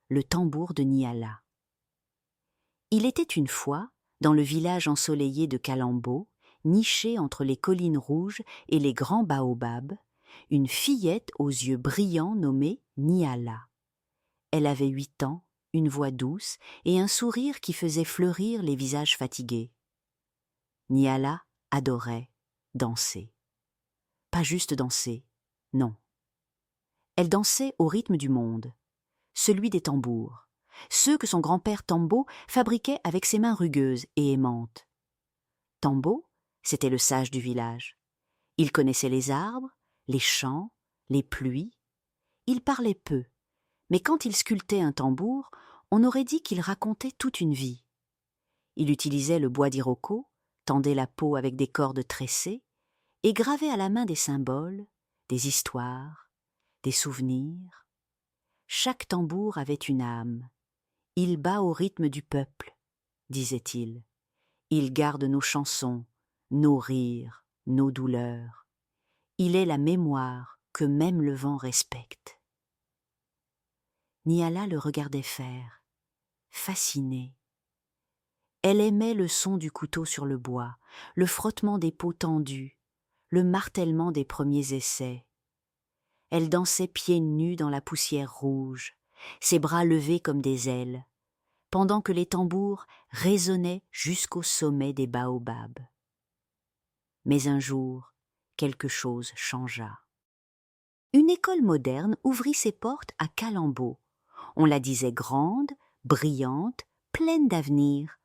le tambour de Niala. Il était une fois, dans le village ensoleillé de Kalambo, niché entre les collines rouges et les grands baobabs, une fillette aux yeux brillants nommée Niala. Elle avait 8 ans, une voix douce et un sourire qui faisait fleurir les visages fatigués. Niala adorait danser. Pas juste danser, non. Elle dansait au rythme du monde, celui des tambours, ceux que son grand-père Tambo fabriquait avec ses mains rugueuses et aimantes. Tambo, c'était le sage du village. Il connaissait les arbres, les champs, les pluies. Il parlait peu, mais quand il sculptait un tambour, on aurait dit qu'il racontait toute une vie. Il utilisait le bois d'iroko, tendait la peau avec des cordes tressées et gravait à la main des symboles, des histoires, des souvenirs. Chaque tambour avait une âme. Il bat au rythme du peuple, disait-il. Il garde nos chansons, nos rires, nos douleurs. Il est la mémoire que même le vent respecte. Niala le regardait faire, fascinée. Elle aimait le son du couteau sur le bois, le frottement des peaux tendues, le martèlement des premiers essais. Elle dansait pieds nus dans la poussière rouge, ses bras levés comme des ailes, pendant que les tambours résonnaient jusqu'au sommet des baobabs. Mais un jour, quelque chose changea. Une école moderne ouvrit ses portes à Kalambo. On la disait grande, brillante, pleine d'avenir.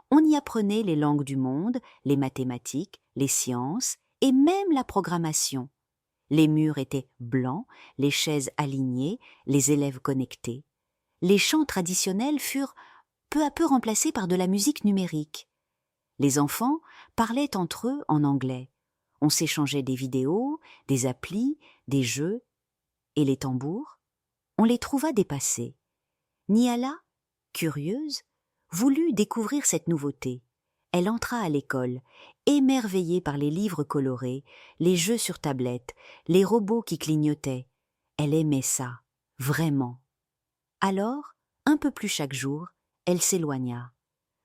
On y apprenait les langues du monde, les mathématiques, les sciences et même la programmation. Les murs étaient blancs, les chaises alignées, les élèves connectés. Les chants traditionnels furent peu à peu remplacés par de la musique numérique. Les enfants parlaient entre eux en anglais. On s'échangeait des vidéos, des applis, des jeux. Et les tambours, on les trouva dépassés. Niala, curieuse, voulut découvrir cette nouveauté. Elle entra à l'école, émerveillée par les livres colorés, les jeux sur tablette, les robots qui clignotaient. Elle aimait ça, vraiment. Alors, un peu plus chaque jour, elle s'éloigna.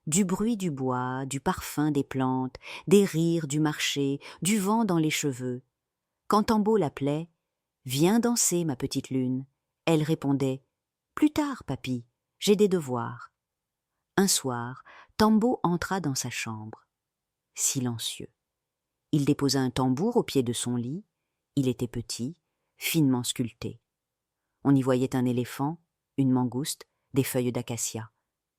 Du bruit du bois, du parfum des plantes, des rires du marché, du vent dans les cheveux. Quand Tambo l'appelait, « Viens danser, ma petite lune », elle répondait « Plus tard, papy, j'ai des devoirs ». Un soir, Tambo entra dans sa chambre. Silencieux. Il déposa un tambour au pied de son lit. Il était petit, finement sculpté. On y voyait un éléphant, une mangouste, des feuilles d'acacia.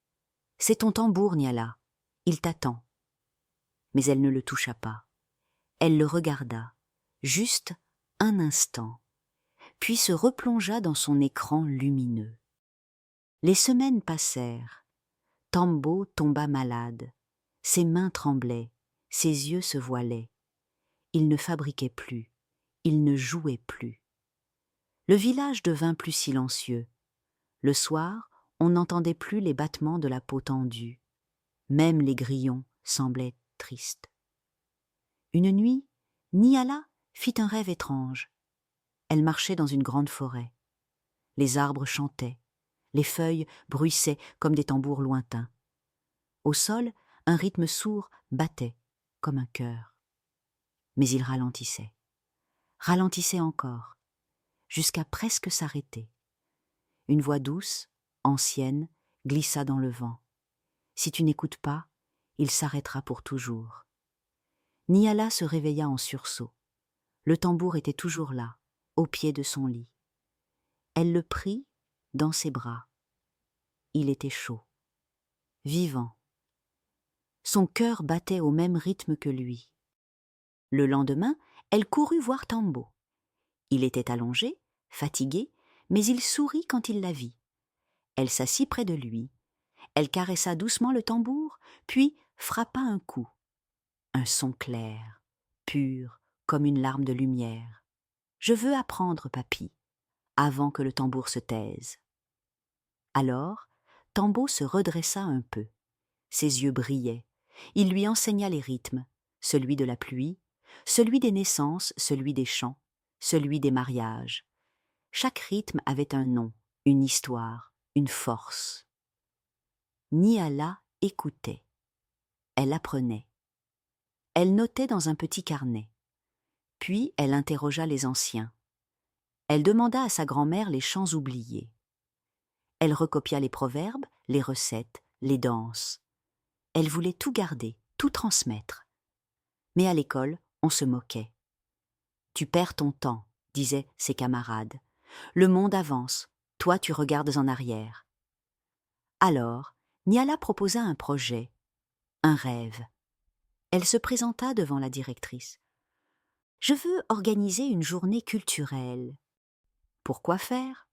« C'est ton tambour, Niala. Il t'attend. » Mais elle ne le toucha pas. Elle le regarda, juste un instant, puis se replongea dans son écran lumineux. Les semaines passèrent. Tambo tomba malade. Ses mains tremblaient, ses yeux se voilaient. Il ne fabriquait plus, il ne jouait plus. Le village devint plus silencieux. Le soir, on n'entendait plus les battements de la peau tendue. Même les grillons semblaient tristes. Une nuit, Niala fit un rêve étrange. Elle marchait dans une grande forêt. Les arbres chantaient, les feuilles bruissaient comme des tambours lointains. Au sol, un rythme sourd battait, comme un cœur. Mais il ralentissait encore, jusqu'à presque s'arrêter. Une voix douce, ancienne, glissa dans le vent. Si tu n'écoutes pas, il s'arrêtera pour toujours. Niala se réveilla en sursaut. Le tambour était toujours là, au pied de son lit. Elle le prit dans ses bras. Il était chaud, vivant. Son cœur battait au même rythme que lui. Le lendemain, elle courut voir Tambo. Il était allongé, fatigué, mais il sourit quand il la vit. Elle s'assit près de lui. Elle caressa doucement le tambour, puis frappa un coup. Un son clair, pur, comme une larme de lumière. « Je veux apprendre, papy », avant que le tambour se taise. Alors, Tambo se redressa un peu. Ses yeux brillaient. Il lui enseigna les rythmes, celui de la pluie, celui des naissances, celui des chants, celui des mariages. Chaque rythme avait un nom, une histoire, une force. Nyala écoutait. Elle apprenait. Elle notait dans un petit carnet. Puis elle interrogea les anciens. Elle demanda à sa grand-mère les chants oubliés. Elle recopia les proverbes, les recettes, les danses. Elle voulait tout garder, tout transmettre. Mais à l'école, on se moquait. « Tu perds ton temps », disaient ses camarades. « Le monde avance, toi tu regardes en arrière. » Alors, Nyala proposa un projet, un rêve. Elle se présenta devant la directrice. « Je veux organiser une journée culturelle. » Pourquoi faire ?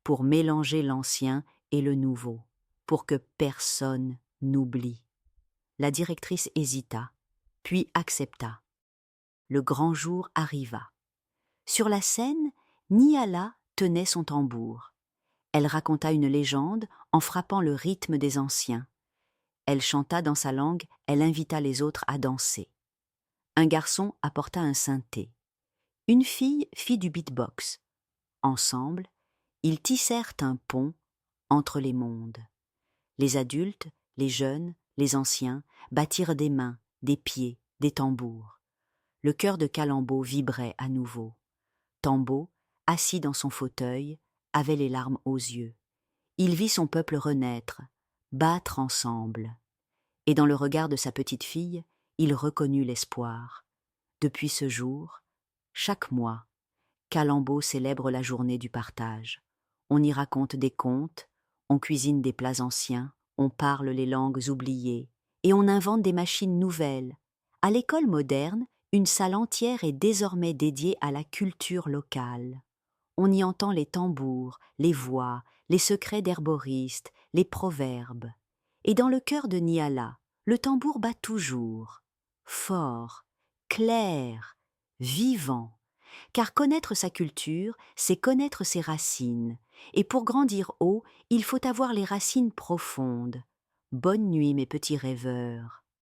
Pour mélanger l'ancien et le nouveau, pour que personne n'oublie. La directrice hésita, puis accepta. Le grand jour arriva. Sur la scène, Nyala tenait son tambour. Elle raconta une légende en frappant le rythme des anciens. Elle chanta dans sa langue, elle invita les autres à danser. Un garçon apporta un synthé. Une fille fit du beatbox. Ensemble, ils tissèrent un pont entre les mondes. Les adultes, les jeunes, les anciens battirent des mains, des pieds, des tambours. Le cœur de Kalambo vibrait à nouveau. Tambo, assis dans son fauteuil, avait les larmes aux yeux. Il vit son peuple renaître, battre ensemble. Et dans le regard de sa petite fille, il reconnut l'espoir. Depuis ce jour, chaque mois, Kalambo célèbre la journée du partage. On y raconte des contes, on cuisine des plats anciens, on parle les langues oubliées, et on invente des machines nouvelles. À l'école moderne, une salle entière est désormais dédiée à la culture locale. On y entend les tambours, les voix, les secrets d'herboristes, les proverbes. Et dans le cœur de Nyala, le tambour bat toujours, fort, clair, vivant. Car connaître sa culture, c'est connaître ses racines. Et pour grandir haut, il faut avoir les racines profondes. Bonne nuit, mes petits rêveurs.